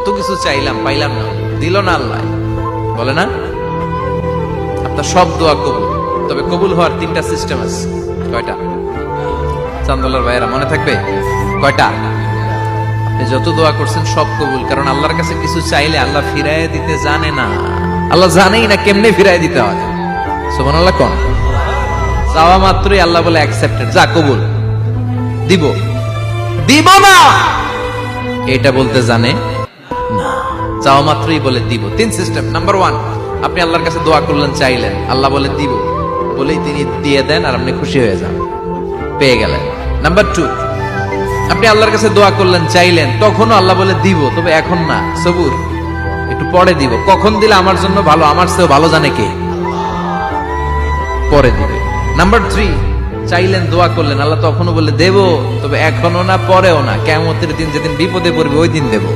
কত কিছু চাইলাম, পাইলাম না, দিল না আল্লাহ, বলে না? আপনার সব দোয়া কবুল, তবে কবুল হওয়ার 3টা সিস্টেম আছে। কয়টা? চান্দলার ভাইয়েরা মনে থাকবে? কয়টা? আপনি যত দোয়া করছেন সব কবুল, কারণ আল্লাহর কাছে কিছু চাইলে আল্লাহ ফিরাইয়া দিতে জানে না। আল্লাহ জানেই না কেমনে ফিরাইয়া দিতে হয়। সুবহানাল্লাহ কোন? চাওয়া মাত্রই আল্লাহ বলে অ্যাকসেপ্টেড, যা কবুল, দিব দিব না এটা বলতে জানে না, চাওয়া মাত্রই বলে দিব। 3 সিস্টেম। নাম্বার 1, আপনি আল্লাহর কাছে দোয়া করলেন, চাইলেন, আল্লাহ বলে দিব, বলেই তিনি দিয়ে দেন আর আপনি খুশি হয়ে যান, পেয়ে গেলেন। নাম্বার 2, আপনি আল্লাহর কাছে দোয়া করলেন, চাইলেন, তখনও আল্লাহ বলে দিব, তবে এখন না, সবুর, একটু পরে দিব। কখন দিলে আমার জন্য ভালো, আমার চেয়েও ভালো জানে কে, পরে দিবে। নাম্বার 3, চাইলেন, দোয়া করলেন, আল্লাহ তখনও বলে দেব, তবে এখনো না, পরেও না, কিয়ামতের দিন যেদিন বিপদে পড়বে ওই দিন দেব।